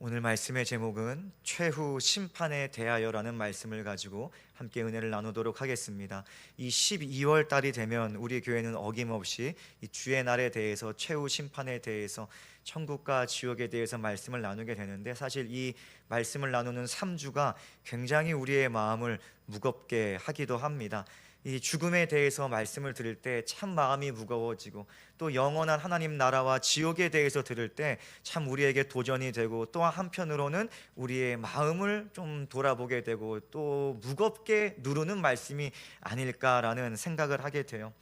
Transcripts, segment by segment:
오늘 말씀의 제목은 최후 심판에 대하여라는 말씀을 가지고 함께 은혜를 나누도록 하겠습니다. 이 12월 달이 되면 우리 교회는 어김없이 이 주의 날에 대해서, 최후 심판에 대해서, 천국과 지옥에 대해서 말씀을 나누게 되는데, 사실 이 말씀을 나누는 3주가 굉장히 우리의 마음을 무겁게 하기도 합니다. 이 죽음에 대해서 말씀을 들을 때 참 마음이 무거워지고, 또 영원한 하나님 나라와 지옥에 대해서 들을 때 참 우리에게 도전이 되고, 또 한편으로는 우리의 마음을 좀 돌아보게 되고 또 무겁게 누르는 말씀이 아닐까라는 생각을 하게 돼요.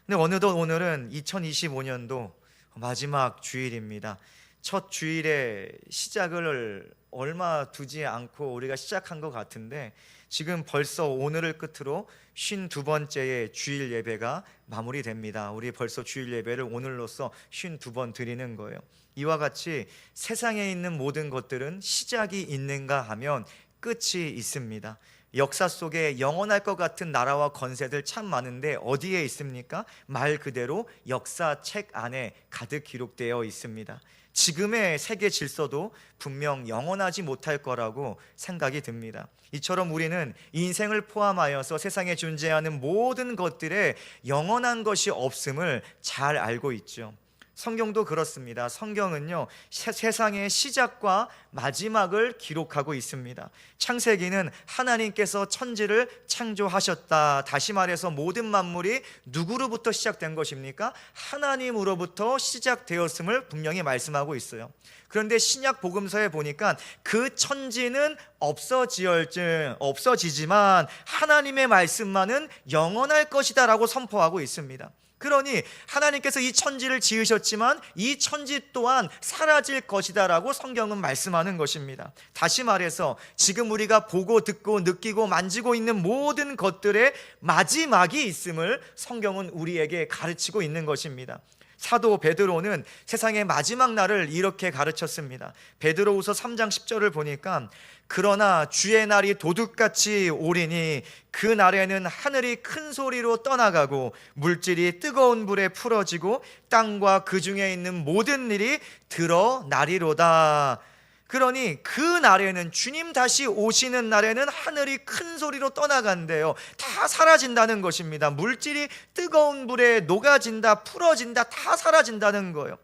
근데 어느덧 오늘은 2025년도 마지막 주일입니다. 첫 주일의 시작을 얼마 두지 않고 우리가 시작한 것 같은데, 지금 벌써 오늘을 끝으로 52번째의 주일 예배가 마무리됩니다. 우리 벌써 주일 예배를 오늘로써 52번 드리는 거예요. 이와 같이 세상에 있는 모든 것들은 시작이 있는가 하면 끝이 있습니다. 역사 속에 영원할 것 같은 나라와 권세들 참 많은데 어디에 있습니까? 말 그대로 역사책 안에 가득 기록되어 있습니다. 지금의 세계 질서도 분명 영원하지 못할 거라고 생각이 듭니다. 이처럼 우리는 인생을 포함하여서 세상에 존재하는 모든 것들에 영원한 것이 없음을 잘 알고 있죠. 성경도 그렇습니다. 성경은요, 세상의 시작과 마지막을 기록하고 있습니다. 창세기는 하나님께서 천지를 창조하셨다. 다시 말해서 모든 만물이 누구로부터 시작된 것입니까? 하나님으로부터 시작되었음을 분명히 말씀하고 있어요. 그런데 신약 복음서에 보니까 그 천지는 없어지지만 하나님의 말씀만은 영원할 것이다 라고 선포하고 있습니다. 그러니 하나님께서 이 천지를 지으셨지만 이 천지 또한 사라질 것이다 라고 성경은 말씀하는 것입니다. 다시 말해서 지금 우리가 보고 듣고 느끼고 만지고 있는 모든 것들의 마지막이 있음을 성경은 우리에게 가르치고 있는 것입니다. 사도 베드로는 세상의 마지막 날을 이렇게 가르쳤습니다. 베드로후서 3장 10절을 보니까, 그러나 주의 날이 도둑같이 오리니 그 날에는 하늘이 큰 소리로 떠나가고 물질이 뜨거운 불에 풀어지고 땅과 그 중에 있는 모든 일이 드러나리로다. 그러니 그 날에는, 주님 다시 오시는 날에는 하늘이 큰 소리로 떠나간대요. 다 사라진다는 것입니다. 물질이 뜨거운 불에 녹아진다, 풀어진다, 다 사라진다는 거예요.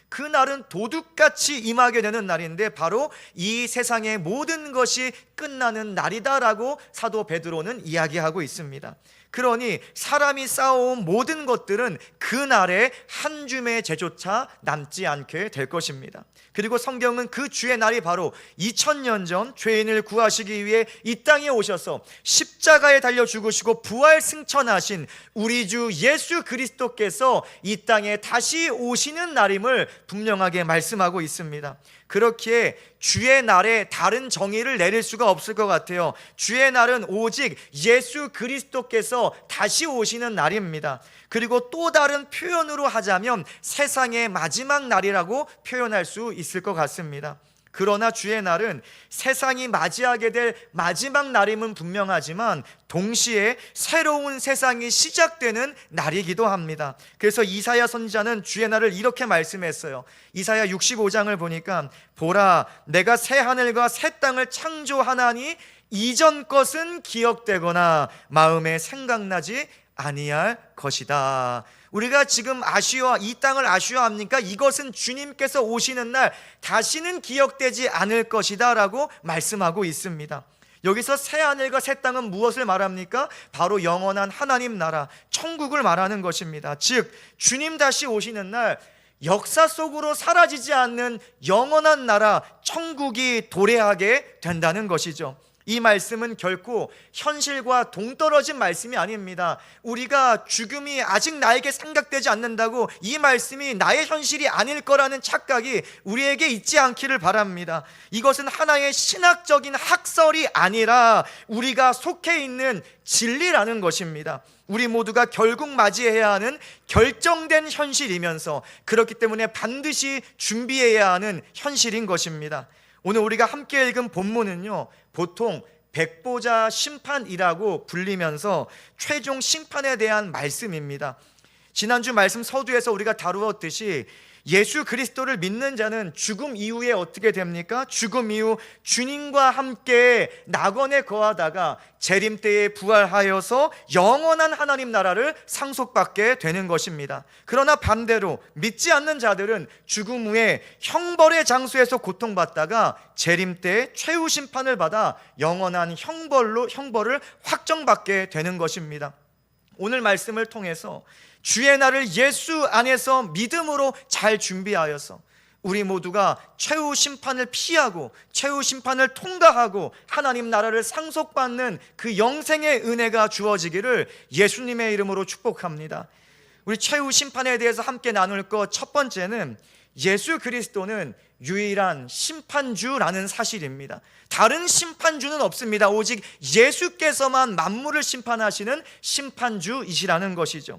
그 날은 도둑같이 임하게 되는 날인데 바로 이 세상의 모든 것이 끝나는 날이다라고 사도 베드로는 이야기하고 있습니다. 그러니 사람이 쌓아온 모든 것들은 그 날에 한 줌의 재조차 남지 않게 될 것입니다. 그리고 성경은 그 주의 날이 바로 2000년 전 죄인을 구하시기 위해 이 땅에 오셔서 십자가에 달려 죽으시고 부활 승천하신 우리 주 예수 그리스도께서 이 땅에 다시 오시는 날임을 분명하게 말씀하고 있습니다. 그렇기에 주의 날에 다른 정의를 내릴 수가 없을 것 같아요. 주의 날은 오직 예수 그리스도께서 다시 오시는 날입니다. 그리고 또 다른 표현으로 하자면 세상의 마지막 날이라고 표현할 수 있을 것 같습니다. 그러나 주의 날은 세상이 맞이하게 될 마지막 날임은 분명하지만 동시에 새로운 세상이 시작되는 날이기도 합니다. 그래서 이사야 선지자는 주의 날을 이렇게 말씀했어요. 이사야 65장을 보니까, 보라, 내가 새 하늘과 새 땅을 창조하나니 이전 것은 기억되거나 마음에 생각나지 아니할 것이다. 우리가 지금 이 땅을 아쉬워합니까? 이것은 주님께서 오시는 날 다시는 기억되지 않을 것이다 라고 말씀하고 있습니다. 여기서 새 하늘과 새 땅은 무엇을 말합니까? 바로 영원한 하나님 나라, 천국을 말하는 것입니다. 즉 주님 다시 오시는 날 역사 속으로 사라지지 않는 영원한 나라, 천국이 도래하게 된다는 것이죠. 이 말씀은 결코 현실과 동떨어진 말씀이 아닙니다. 우리가 죽음이 아직 나에게 생각되지 않는다고 이 말씀이 나의 현실이 아닐 거라는 착각이 우리에게 있지 않기를 바랍니다. 이것은 하나의 신학적인 학설이 아니라 우리가 속해 있는 진리라는 것입니다. 우리 모두가 결국 맞이해야 하는 결정된 현실이면서 그렇기 때문에 반드시 준비해야 하는 현실인 것입니다. 오늘 우리가 함께 읽은 본문은요, 보통 백보자 심판이라고 불리면서 최종 심판에 대한 말씀입니다. 지난주 말씀 서두에서 우리가 다루었듯이 예수 그리스도를 믿는 자는 죽음 이후에 어떻게 됩니까? 죽음 이후 주님과 함께 낙원에 거하다가 재림 때에 부활하여서 영원한 하나님 나라를 상속받게 되는 것입니다. 그러나 반대로 믿지 않는 자들은 죽음 후에 형벌의 장소에서 고통받다가 재림 때 최후 심판을 받아 영원한 형벌을 확정받게 되는 것입니다. 오늘 말씀을 통해서 주의 날을 예수 안에서 믿음으로 잘 준비하여서 우리 모두가 최후 심판을 피하고 최후 심판을 통과하고 하나님 나라를 상속받는 그 영생의 은혜가 주어지기를 예수님의 이름으로 축복합니다. 우리 최후 심판에 대해서 함께 나눌 것 첫 번째는 예수 그리스도는 유일한 심판주라는 사실입니다. 다른 심판주는 없습니다. 오직 예수께서만 만물을 심판하시는 심판주이시라는 것이죠.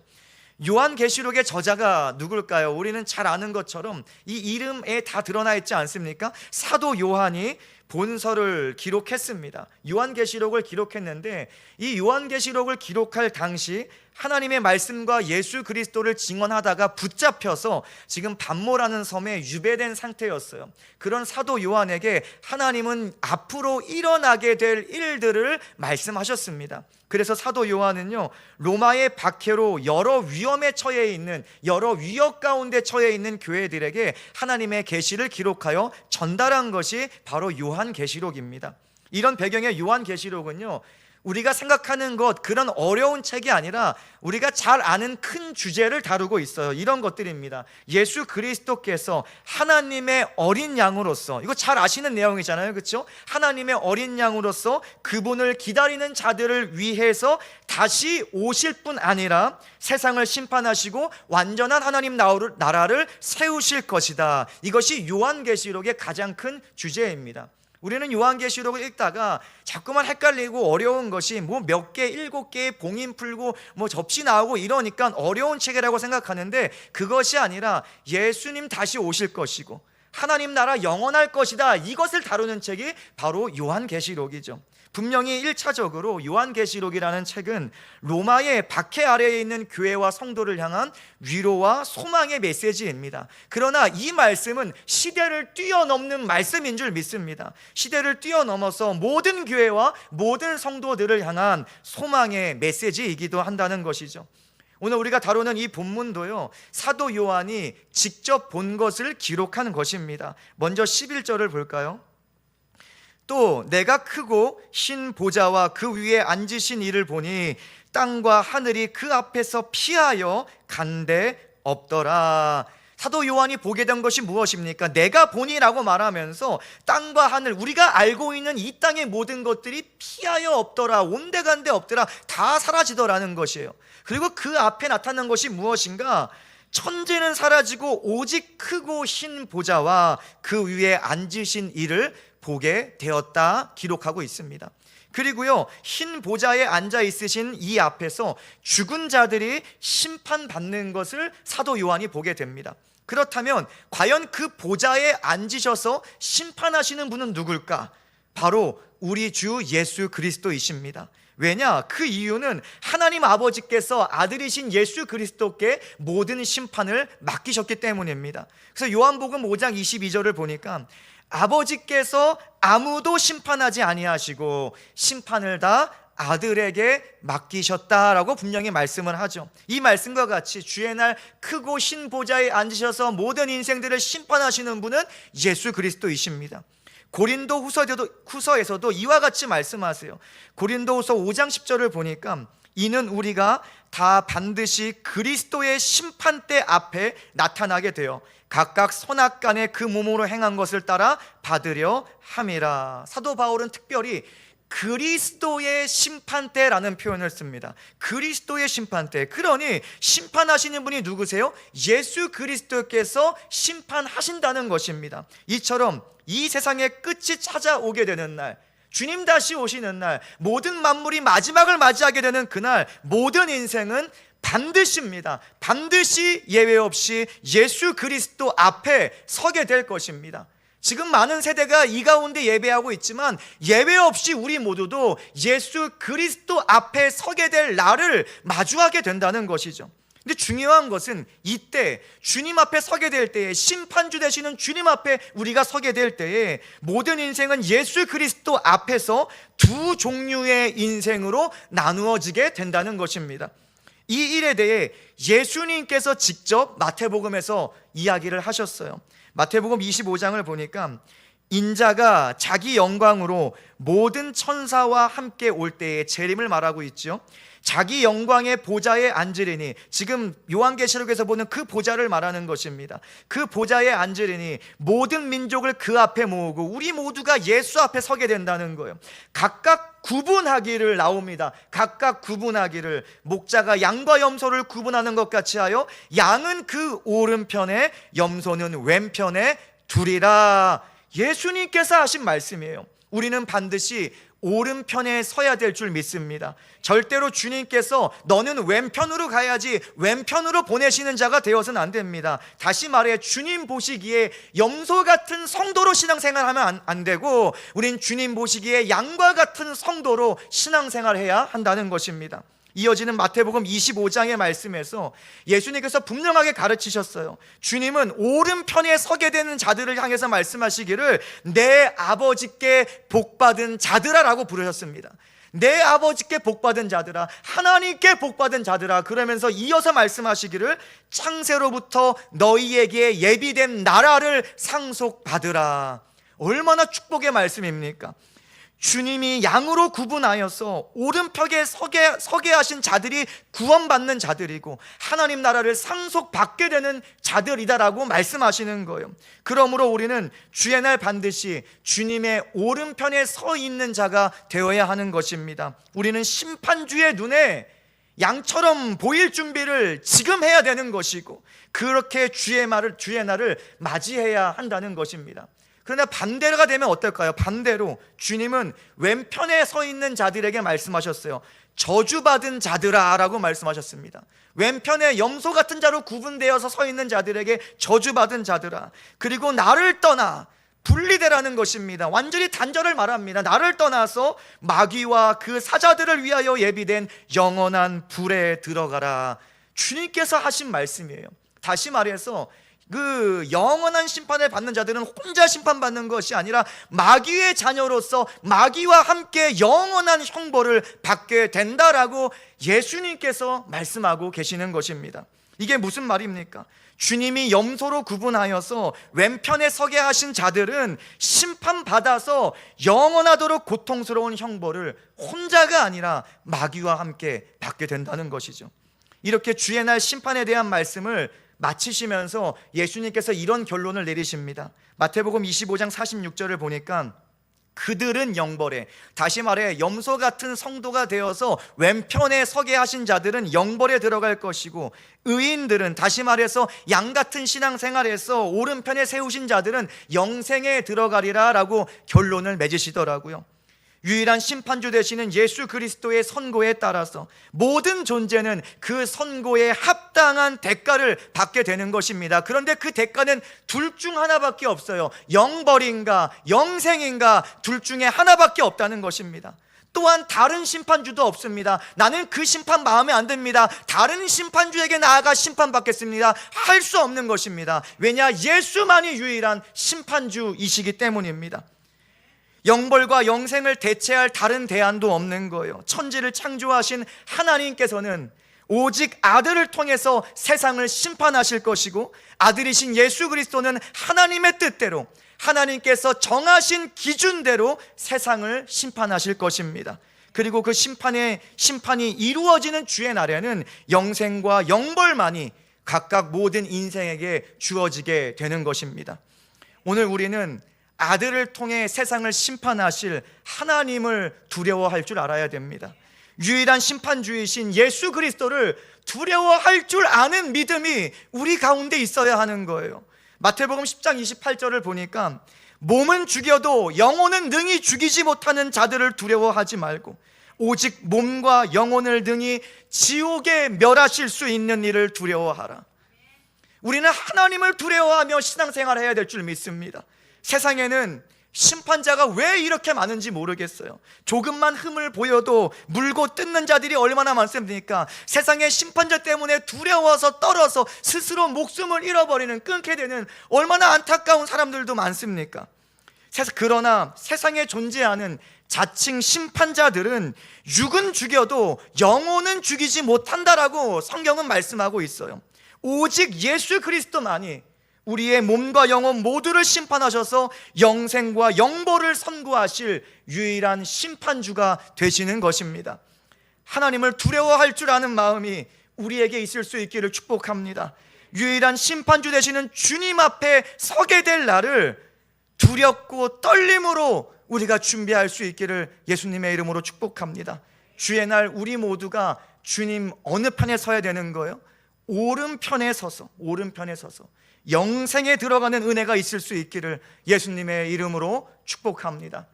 요한계시록의 저자가 누굴까요? 우리는 잘 아는 것처럼 이 이름에 다 드러나 있지 않습니까? 사도 요한이 본서를 기록했습니다. 요한계시록을 기록했는데 이 요한계시록을 기록할 당시 하나님의 말씀과 예수 그리스도를 증언하다가 붙잡혀서 지금 반모라는 섬에 유배된 상태였어요. 그런 사도 요한에게 하나님은 앞으로 일어나게 될 일들을 말씀하셨습니다. 그래서 사도 요한은요, 로마의 박해로 여러 위험에 처해 있는, 여러 위협 가운데 처해 있는 교회들에게 하나님의 계시를 기록하여 전달한 것이 바로 요한계시록입니다. 이런 배경의 요한계시록은요, 우리가 생각하는 것, 그런 어려운 책이 아니라 우리가 잘 아는 큰 주제를 다루고 있어요. 이런 것들입니다. 예수 그리스도께서 하나님의 어린 양으로서, 이거 잘 아시는 내용이잖아요, 그렇죠? 하나님의 어린 양으로서 그분을 기다리는 자들을 위해서 다시 오실 뿐 아니라 세상을 심판하시고 완전한 하나님 나라를 세우실 것이다. 이것이 요한계시록의 가장 큰 주제입니다. 우리는 요한계시록을 읽다가 자꾸만 헷갈리고 어려운 것이 뭐 몇 개, 7개의 봉인 풀고 뭐 접시 나오고 이러니까 어려운 책이라고 생각하는데 그것이 아니라 예수님 다시 오실 것이고 하나님 나라 영원할 것이다, 이것을 다루는 책이 바로 요한계시록이죠. 분명히 1차적으로 요한계시록이라는 책은 로마의 박해 아래에 있는 교회와 성도를 향한 위로와 소망의 메시지입니다. 그러나 이 말씀은 시대를 뛰어넘는 말씀인 줄 믿습니다. 시대를 뛰어넘어서 모든 교회와 모든 성도들을 향한 소망의 메시지이기도 한다는 것이죠. 오늘 우리가 다루는 이 본문도요, 사도 요한이 직접 본 것을 기록한 것입니다. 먼저 11절을 볼까요? 또 내가 크고 흰 보좌와 그 위에 앉으신 이를 보니 땅과 하늘이 그 앞에서 피하여 간데 없더라. 사도 요한이 보게 된 것이 무엇입니까? 내가 보니라고 말하면서 땅과 하늘, 우리가 알고 있는 이 땅의 모든 것들이 피하여 없더라, 온데간데 없더라, 다 사라지더라는 것이에요. 그리고 그 앞에 나타난 것이 무엇인가? 천지는 사라지고 오직 크고 흰 보좌와 그 위에 앉으신 이를 보게 되었다 기록하고 있습니다. 그리고요, 흰 보좌에 앉아 있으신 이 앞에서 죽은 자들이 심판받는 것을 사도 요한이 보게 됩니다. 그렇다면 과연 그 보좌에 앉으셔서 심판하시는 분은 누굴까? 바로 우리 주 예수 그리스도이십니다. 왜냐? 그 이유는 하나님 아버지께서 아들이신 예수 그리스도께 모든 심판을 맡기셨기 때문입니다. 그래서 요한복음 5장 22절을 보니까 아버지께서 아무도 심판하지 아니하시고 심판을 다 아들에게 맡기셨다라고 분명히 말씀을 하죠. 이 말씀과 같이 주의 날 크고 흰 보좌에 앉으셔서 모든 인생들을 심판하시는 분은 예수 그리스도이십니다. 고린도 후서에서도 이와 같이 말씀하세요. 고린도 후서 5장 10절을 보니까 이는 우리가 다 반드시 그리스도의 심판대 앞에 나타나게 되어 각각 선악간에 그 몸으로 행한 것을 따라 받으려 함이라. 사도 바울은 특별히 그리스도의 심판대라는 표현을 씁니다. 그리스도의 심판대. 그러니 심판하시는 분이 누구세요? 예수 그리스도께서 심판하신다는 것입니다. 이처럼 이 세상의 끝이 찾아오게 되는 날, 주님 다시 오시는 날, 모든 만물이 마지막을 맞이하게 되는 그날, 모든 인생은 반드시입니다. 반드시 예외 없이 예수 그리스도 앞에 서게 될 것입니다. 지금 많은 세대가 이 가운데 예배하고 있지만 예외 없이 우리 모두도 예수 그리스도 앞에 서게 될 날을 마주하게 된다는 것이죠. 근데 중요한 것은 이때 주님 앞에 서게 될 때에, 심판주 되시는 주님 앞에 우리가 서게 될 때에 모든 인생은 예수 그리스도 앞에서 두 종류의 인생으로 나누어지게 된다는 것입니다. 이 일에 대해 예수님께서 직접 마태복음에서 이야기를 하셨어요. 마태복음 25장을 보니까 인자가 자기 영광으로 모든 천사와 함께 올 때의 재림을 말하고 있죠. 자기 영광의 보좌에 앉으리니, 지금 요한계시록에서 보는 그 보좌를 말하는 것입니다. 그 보좌에 앉으리니 모든 민족을 그 앞에 모으고 우리 모두가 예수 앞에 서게 된다는 거예요. 각각 구분하기를 나옵니다. 각각 구분하기를, 목자가 양과 염소를 구분하는 것 같이 하여 양은 그 오른편에 염소는 왼편에 두리라. 예수님께서 하신 말씀이에요. 우리는 반드시 오른편에 서야 될 줄 믿습니다. 절대로 주님께서 너는 왼편으로 가야지 왼편으로 보내시는 자가 되어서는 안 됩니다. 다시 말해, 주님 보시기에 염소 같은 성도로 신앙생활하면 안 되고, 우린 주님 보시기에 양과 같은 성도로 신앙생활해야 한다는 것입니다. 이어지는 마태복음 25장의 말씀에서 예수님께서 분명하게 가르치셨어요. 주님은 오른편에 서게 되는 자들을 향해서 말씀하시기를 내 아버지께 복받은 자들아 라고 부르셨습니다. 내 아버지께 복받은 자들아, 하나님께 복받은 자들아, 그러면서 이어서 말씀하시기를 창세로부터 너희에게 예비된 나라를 상속받으라. 얼마나 축복의 말씀입니까? 주님이 양으로 구분하여서 오른편에 서게 하신 자들이 구원받는 자들이고 하나님 나라를 상속받게 되는 자들이다라고 말씀하시는 거예요. 그러므로 우리는 주의 날 반드시 주님의 오른편에 서 있는 자가 되어야 하는 것입니다. 우리는 심판주의 눈에 양처럼 보일 준비를 지금 해야 되는 것이고, 그렇게 주의 날을 맞이해야 한다는 것입니다. 그러나 반대가 되면 어떨까요? 반대로 주님은 왼편에 서 있는 자들에게 말씀하셨어요. 저주받은 자들아 라고 말씀하셨습니다. 왼편에 염소 같은 자로 구분되어서 서 있는 자들에게 저주받은 자들아, 그리고 나를 떠나 분리되라는 것입니다. 완전히 단절을 말합니다. 나를 떠나서 마귀와 그 사자들을 위하여 예비된 영원한 불에 들어가라. 주님께서 하신 말씀이에요. 다시 말해서 그 영원한 심판을 받는 자들은 혼자 심판받는 것이 아니라 마귀의 자녀로서 마귀와 함께 영원한 형벌을 받게 된다라고 예수님께서 말씀하고 계시는 것입니다. 이게 무슨 말입니까? 주님이 염소로 구분하여서 왼편에 서게 하신 자들은 심판받아서 영원하도록 고통스러운 형벌을 혼자가 아니라 마귀와 함께 받게 된다는 것이죠. 이렇게 주의 날 심판에 대한 말씀을 마치시면서 예수님께서 이런 결론을 내리십니다. 마태복음 25장 46절을 보니까 그들은 영벌에, 다시 말해 염소 같은 성도가 되어서 왼편에 서게 하신 자들은 영벌에 들어갈 것이고, 의인들은, 다시 말해서 양 같은 신앙생활에서 오른편에 세우신 자들은 영생에 들어가리라 라고 결론을 맺으시더라고요. 유일한 심판주 되시는 예수 그리스도의 선고에 따라서 모든 존재는 그 선고에 합당한 대가를 받게 되는 것입니다. 그런데 그 대가는 둘 중 하나밖에 없어요. 영벌인가 영생인가, 둘 중에 하나밖에 없다는 것입니다. 또한 다른 심판주도 없습니다. 나는 그 심판 마음에 안 듭니다, 다른 심판주에게 나아가 심판받겠습니다, 할 수 없는 것입니다. 왜냐? 예수만이 유일한 심판주이시기 때문입니다. 영벌과 영생을 대체할 다른 대안도 없는 거예요. 천지를 창조하신 하나님께서는 오직 아들을 통해서 세상을 심판하실 것이고, 아들이신 예수 그리스도는 하나님의 뜻대로, 하나님께서 정하신 기준대로 세상을 심판하실 것입니다. 그리고 그 심판이 이루어지는 주의 날에는 영생과 영벌만이 각각 모든 인생에게 주어지게 되는 것입니다. 오늘 우리는 아들을 통해 세상을 심판하실 하나님을 두려워할 줄 알아야 됩니다. 유일한 심판주이신 예수 그리스도를 두려워할 줄 아는 믿음이 우리 가운데 있어야 하는 거예요. 마태복음 10장 28절을 보니까 몸은 죽여도 영혼은 능히 죽이지 못하는 자들을 두려워하지 말고 오직 몸과 영혼을 능히 지옥에 멸하실 수 있는 이를 두려워하라. 우리는 하나님을 두려워하며 신앙생활을 해야 될 줄 믿습니다. 세상에는 심판자가 왜 이렇게 많은지 모르겠어요. 조금만 흠을 보여도 물고 뜯는 자들이 얼마나 많습니까? 세상의 심판자 때문에 두려워서 떨어서 스스로 목숨을 잃어버리는, 끊게 되는 얼마나 안타까운 사람들도 많습니까? 그러나 세상에 존재하는 자칭 심판자들은 육은 죽여도 영혼은 죽이지 못한다라고 성경은 말씀하고 있어요. 오직 예수 그리스도만이 우리의 몸과 영혼 모두를 심판하셔서 영생과 영보를 선고하실 유일한 심판주가 되시는 것입니다. 하나님을 두려워할 줄 아는 마음이 우리에게 있을 수 있기를 축복합니다. 유일한 심판주 되시는 주님 앞에 서게 될 날을 두렵고 떨림으로 우리가 준비할 수 있기를 예수님의 이름으로 축복합니다. 주의 날 우리 모두가 주님 어느 편에 서야 되는 거예요? 오른편에 서서 영생에 들어가는 은혜가 있을 수 있기를 예수님의 이름으로 축복합니다.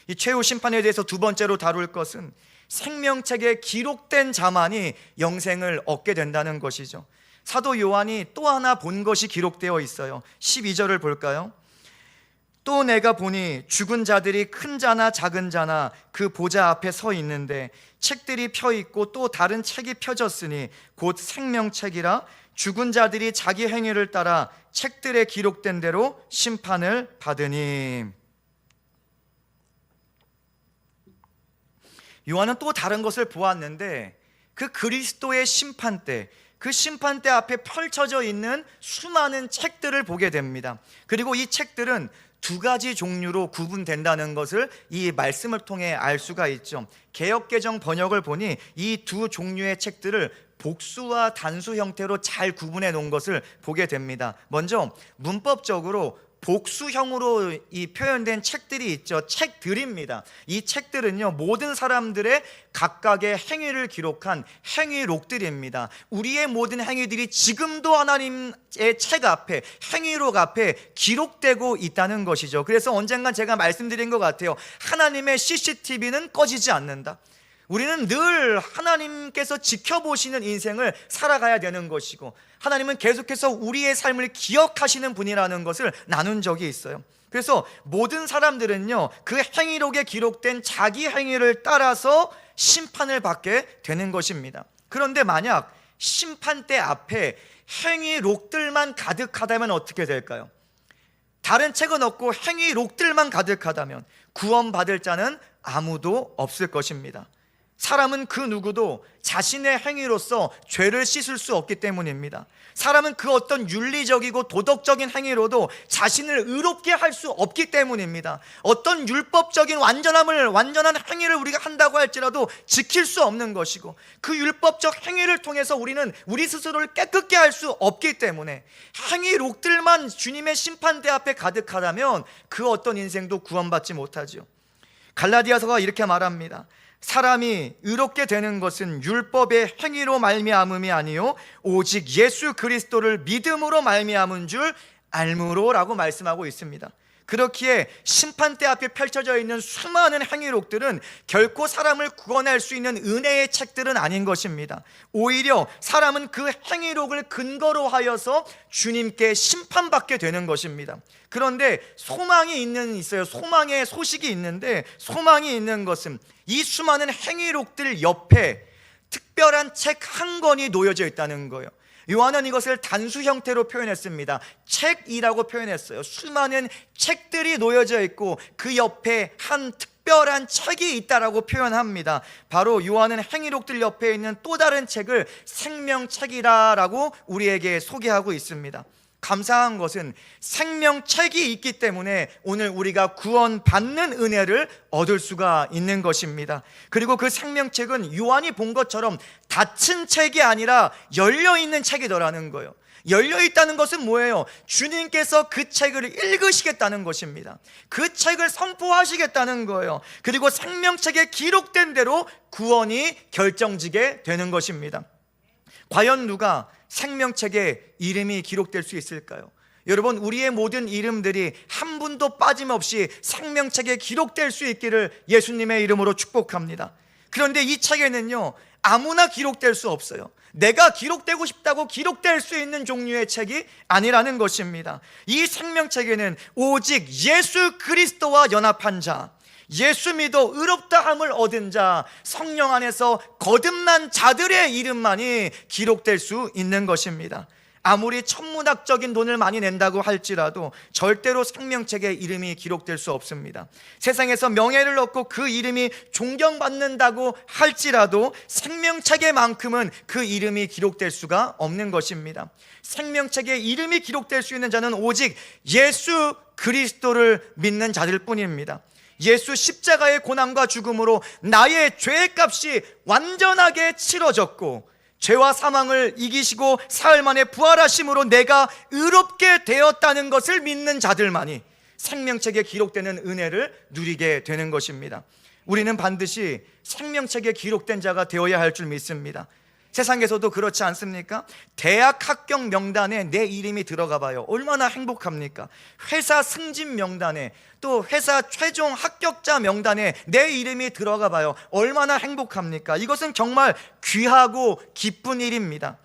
이 최후 심판에 대해서 두 번째로 다룰 것은 생명책에 기록된 자만이 영생을 얻게 된다는 것이죠. 사도 요한이 또 하나 본 것이 기록되어 있어요. 12절을 볼까요? 또 내가 보니 죽은 자들이 큰 자나 작은 자나 그 보좌 앞에 서 있는데 책들이 펴 있고 또 다른 책이 펴졌으니 곧 생명책이라 죽은 자들이 자기 행위를 따라 책들에 기록된 대로 심판을 받으니. 요한은 또 다른 것을 보았는데 그 그리스도의 심판대, 그 심판대 앞에 펼쳐져 있는 수많은 책들을 보게 됩니다. 그리고 이 책들은 두 가지 종류로 구분된다는 것을 이 말씀을 통해 알 수가 있죠. 개역개정 번역을 보니 이 두 종류의 책들을 복수와 단수 형태로 잘 구분해 놓은 것을 보게 됩니다. 먼저 문법적으로 복수형으로 이 표현된 책들이 있죠. 책들입니다. 이 책들은요, 모든 사람들의 각각의 행위를 기록한 행위록들입니다. 우리의 모든 행위들이 지금도 하나님의 책 앞에, 행위록 앞에 기록되고 있다는 것이죠. 그래서 언젠간 제가 말씀드린 것 같아요. 하나님의 CCTV는 꺼지지 않는다. 우리는 늘 하나님께서 지켜보시는 인생을 살아가야 되는 것이고, 하나님은 계속해서 우리의 삶을 기억하시는 분이라는 것을 나눈 적이 있어요. 그래서 모든 사람들은요, 그 행위록에 기록된 자기 행위를 따라서 심판을 받게 되는 것입니다. 그런데 만약 심판대 앞에 행위록들만 가득하다면 어떻게 될까요? 다른 책은 없고 행위록들만 가득하다면 구원받을 자는 아무도 없을 것입니다. 사람은 그 누구도 자신의 행위로서 죄를 씻을 수 없기 때문입니다. 사람은 그 어떤 윤리적이고 도덕적인 행위로도 자신을 의롭게 할 수 없기 때문입니다. 어떤 율법적인 완전한 행위를 우리가 한다고 할지라도 지킬 수 없는 것이고, 그 율법적 행위를 통해서 우리는 우리 스스로를 깨끗게 할 수 없기 때문에 행위록들만 주님의 심판대 앞에 가득하다면 그 어떤 인생도 구원받지 못하죠. 갈라디아서가 이렇게 말합니다. 사람이 의롭게 되는 것은 율법의 행위로 말미암음이 아니요 오직 예수 그리스도를 믿음으로 말미암은 줄 알므로라고 말씀하고 있습니다. 그렇기에 심판대 앞에 펼쳐져 있는 수많은 행위록들은 결코 사람을 구원할 수 있는 은혜의 책들은 아닌 것입니다. 오히려 사람은 그 행위록을 근거로 하여서 주님께 심판받게 되는 것입니다. 그런데 소망이 있어요. 소망의 소식이 있는데, 소망이 있는 것은 이 수많은 행위록들 옆에 특별한 책 한 권이 놓여져 있다는 거예요. 요한은 이것을 단수 형태로 표현했습니다. 책이라고 표현했어요. 수많은 책들이 놓여져 있고 그 옆에 한 특별한 책이 있다라고 표현합니다. 바로 요한은 행위록들 옆에 있는 또 다른 책을 생명책이라고 우리에게 소개하고 있습니다. 감사한 것은 생명책이 있기 때문에 오늘 우리가 구원받는 은혜를 얻을 수가 있는 것입니다. 그리고 그 생명책은 요한이 본 것처럼 닫힌 책이 아니라 열려있는 책이더라는 거예요. 열려있다는 것은 뭐예요? 주님께서 그 책을 읽으시겠다는 것입니다. 그 책을 선포하시겠다는 거예요. 그리고 생명책에 기록된 대로 구원이 결정지게 되는 것입니다. 과연 누가 생명책에 이름이 기록될 수 있을까요? 여러분, 우리의 모든 이름들이 한 분도 빠짐없이 생명책에 기록될 수 있기를 예수님의 이름으로 축복합니다. 그런데 이 책에는요, 아무나 기록될 수 없어요. 내가 기록되고 싶다고 기록될 수 있는 종류의 책이 아니라는 것입니다. 이 생명책에는 오직 예수 그리스도와 연합한 자, 예수 믿어 의롭다함을 얻은 자, 성령 안에서 거듭난 자들의 이름만이 기록될 수 있는 것입니다. 아무리 천문학적인 돈을 많이 낸다고 할지라도 절대로 생명책에 이름이 기록될 수 없습니다. 세상에서 명예를 얻고 그 이름이 존경받는다고 할지라도 생명책에만큼은 그 이름이 기록될 수가 없는 것입니다. 생명책에 이름이 기록될 수 있는 자는 오직 예수 그리스도를 믿는 자들 뿐입니다. 예수 십자가의 고난과 죽음으로 나의 죄의 값이 완전하게 치러졌고 죄와 사망을 이기시고 사흘 만에 부활하심으로 내가 의롭게 되었다는 것을 믿는 자들만이 생명책에 기록되는 은혜를 누리게 되는 것입니다. 우리는 반드시 생명책에 기록된 자가 되어야 할 줄 믿습니다. 세상에서도 그렇지 않습니까? 대학 합격 명단에 내 이름이 들어가 봐요. 얼마나 행복합니까? 회사 승진 명단에, 또 회사 최종 합격자 명단에 내 이름이 들어가 봐요. 얼마나 행복합니까? 이것은 정말 귀하고 기쁜 일입니다.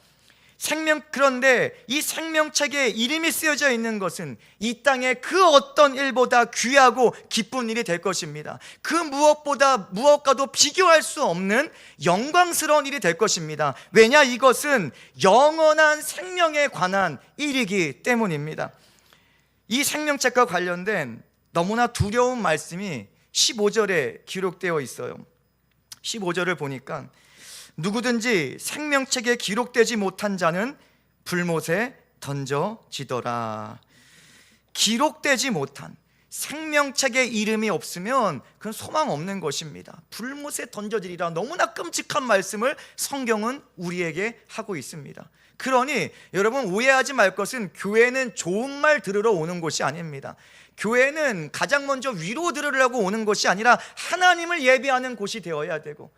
그런데 이 생명책에 이름이 쓰여져 있는 것은 이 땅의 그 어떤 일보다 귀하고 기쁜 일이 될 것입니다. 그 무엇과도 비교할 수 없는 영광스러운 일이 될 것입니다. 왜냐? 이것은 영원한 생명에 관한 일이기 때문입니다. 이 생명책과 관련된 너무나 두려운 말씀이 15절에 기록되어 있어요. 15절을 보니까 누구든지 생명책에 기록되지 못한 자는 불못에 던져지더라. 기록되지 못한, 생명책에 이름이 없으면 그건 소망 없는 것입니다. 불못에 던져지리라. 너무나 끔찍한 말씀을 성경은 우리에게 하고 있습니다. 그러니 여러분 오해하지 말 것은 교회는 좋은 말 들으러 오는 곳이 아닙니다. 교회는 가장 먼저 위로 들으려고 오는 것이 아니라 하나님을 예배하는 곳이 되어야 되고,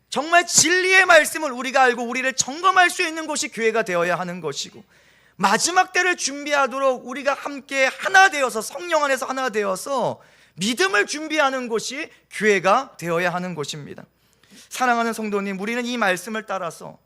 정말 진리의 말씀을 우리가 알고 우리를 점검할 수 있는 곳이 교회가 되어야 하는 것이고, 마지막 때를 준비하도록 우리가 함께 하나 되어서, 성령 안에서 하나 되어서 믿음을 준비하는 곳이 교회가 되어야 하는 곳입니다. 사랑하는 성도님, 우리는 이 말씀을 따라서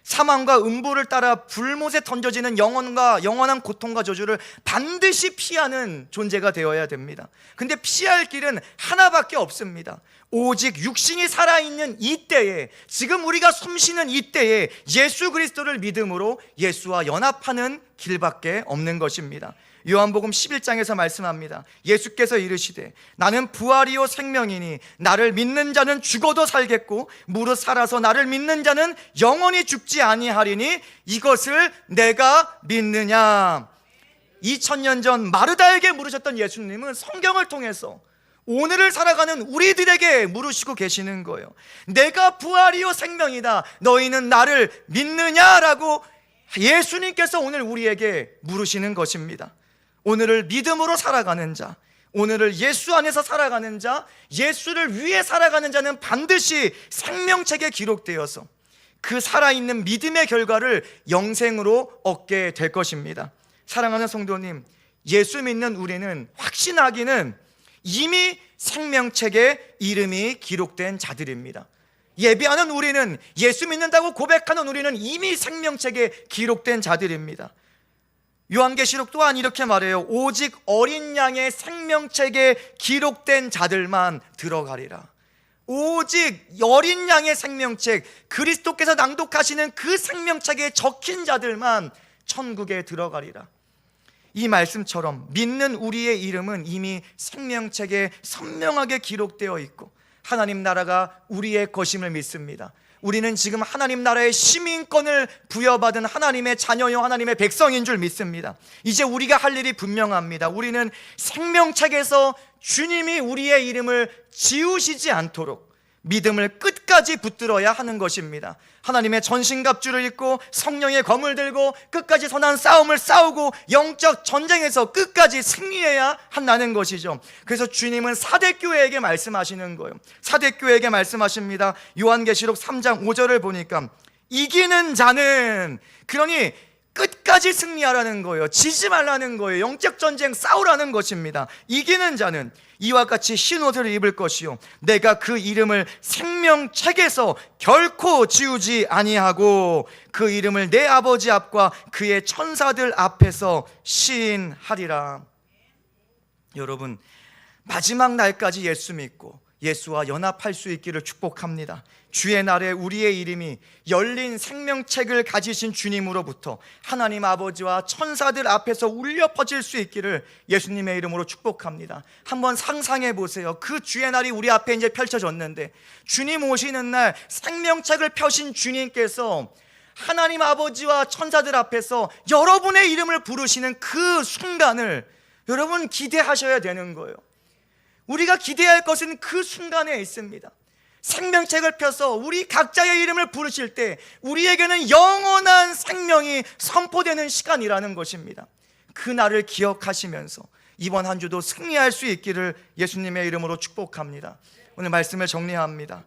사망과 음부를 따라 불못에 던져지는 영원한 고통과 저주를 반드시 피하는 존재가 되어야 됩니다. 근데 피할 길은 하나밖에 없습니다. 오직 육신이 살아있는 이때에, 지금 우리가 숨쉬는 이때에 예수 그리스도를 믿음으로 예수와 연합하는 길밖에 없는 것입니다. 요한복음 11장에서 말씀합니다. 예수께서 이르시되 나는 부활이요 생명이니 나를 믿는 자는 죽어도 살겠고 무릇 살아서 나를 믿는 자는 영원히 죽지 아니하리니 이것을 내가 믿느냐. 2000년 전 마르다에게 물으셨던 예수님은 성경을 통해서 오늘을 살아가는 우리들에게 물으시고 계시는 거예요. 내가 부활이요 생명이다, 너희는 나를 믿느냐라고 예수님께서 오늘 우리에게 물으시는 것입니다. 오늘을 믿음으로 살아가는 자, 오늘을 예수 안에서 살아가는 자, 예수를 위해 살아가는 자는 반드시 생명책에 기록되어서 그 살아있는 믿음의 결과를 영생으로 얻게 될 것입니다. 사랑하는 성도님, 예수 믿는 우리는 확신하기는 이미 생명책에 이름이 기록된 자들입니다. 예배하는 우리는, 예수 믿는다고 고백하는 우리는 이미 생명책에 기록된 자들입니다. 요한계시록 또한 이렇게 말해요. 오직 어린 양의 생명책에 기록된 자들만 들어가리라. 오직 어린 양의 생명책, 그리스도께서 낭독하시는 그 생명책에 적힌 자들만 천국에 들어가리라. 이 말씀처럼 믿는 우리의 이름은 이미 생명책에 선명하게 기록되어 있고 하나님 나라가 우리의 것임을 믿습니다. 우리는 지금 하나님 나라의 시민권을 부여받은 하나님의 자녀요 하나님의 백성인 줄 믿습니다. 이제 우리가 할 일이 분명합니다. 우리는 생명책에서 주님이 우리의 이름을 지우시지 않도록 믿음을 끝까지 붙들어야 하는 것입니다. 하나님의 전신갑주를 입고 성령의 검을 들고 끝까지 선한 싸움을 싸우고 영적 전쟁에서 끝까지 승리해야 한다는 것이죠. 그래서 주님은 사대교회에게 말씀하시는 거예요. 사대교회에게 말씀하십니다. 요한계시록 3장 5절을 보니까 이기는 자는, 그러니 끝까지 승리하라는 거예요. 지지 말라는 거예요. 영적 전쟁 싸우라는 것입니다. 이기는 자는 이와 같이 흰 옷을 입을 것이요 내가 그 이름을 생명책에서 결코 지우지 아니하고 그 이름을 내 아버지 앞과 그의 천사들 앞에서 시인하리라. 여러분, 마지막 날까지 예수 믿고 예수와 연합할 수 있기를 축복합니다. 주의 날에 우리의 이름이 열린 생명책을 가지신 주님으로부터 하나님 아버지와 천사들 앞에서 울려 퍼질 수 있기를 예수님의 이름으로 축복합니다. 한번 상상해 보세요. 그 주의 날이 우리 앞에 이제 펼쳐졌는데, 주님 오시는 날 생명책을 펴신 주님께서 하나님 아버지와 천사들 앞에서 여러분의 이름을 부르시는 그 순간을 여러분 기대하셔야 되는 거예요. 우리가 기대해야 할 것은 그 순간에 있습니다. 생명책을 펴서 우리 각자의 이름을 부르실 때 우리에게는 영원한 생명이 선포되는 시간이라는 것입니다. 그 날을 기억하시면서 이번 한 주도 승리할 수 있기를 예수님의 이름으로 축복합니다. 오늘 말씀을 정리합니다.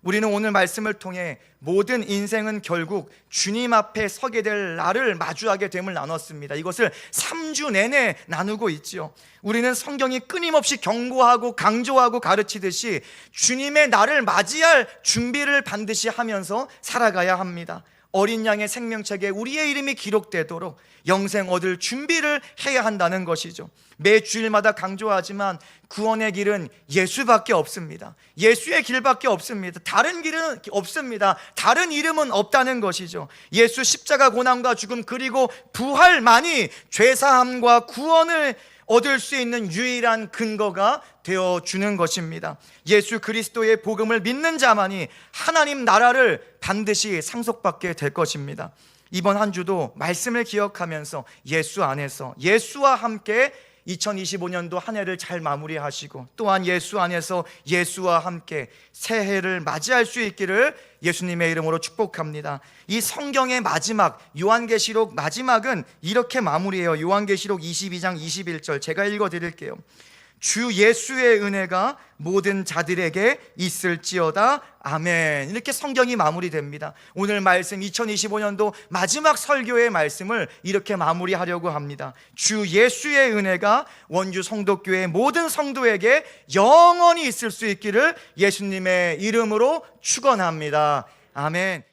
우리는 오늘 말씀을 통해 모든 인생은 결국 주님 앞에 서게 될 날을 마주하게 됨을 나눴습니다. 이것을 3주 내내 나누고 있죠. 우리는 성경이 끊임없이 경고하고 강조하고 가르치듯이 주님의 날을 맞이할 준비를 반드시 하면서 살아가야 합니다. 어린 양의 생명책에 우리의 이름이 기록되도록 영생 얻을 준비를 해야 한다는 것이죠. 매 주일마다 강조하지만 구원의 길은 예수밖에 없습니다. 예수의 길밖에 없습니다. 다른 길은 없습니다. 다른 이름은 없다는 것이죠. 예수 십자가 고난과 죽음 그리고 부활만이 죄사함과 구원을 얻을 수 있는 유일한 근거가 되어주는 것입니다. 예수 그리스도의 복음을 믿는 자만이 하나님 나라를 반드시 상속받게 될 것입니다. 이번 한 주도 말씀을 기억하면서 예수 안에서 예수와 함께 2025년도 한 해를 잘 마무리하시고 또한 예수 안에서 예수와 함께 새해를 맞이할 수 있기를 예수님의 이름으로 축복합니다. 이 성경의 마지막 요한계시록 마지막은 이렇게 마무리해요. 요한계시록 22장 21절 제가 읽어드릴게요. 주 예수의 은혜가 모든 자들에게 있을지어다. 아멘. 이렇게 성경이 마무리됩니다. 오늘 말씀 2025년도 마지막 설교의 말씀을 이렇게 마무리하려고 합니다. 주 예수의 은혜가 원주 성도교회 모든 성도에게 영원히 있을 수 있기를 예수님의 이름으로 축원합니다. 아멘.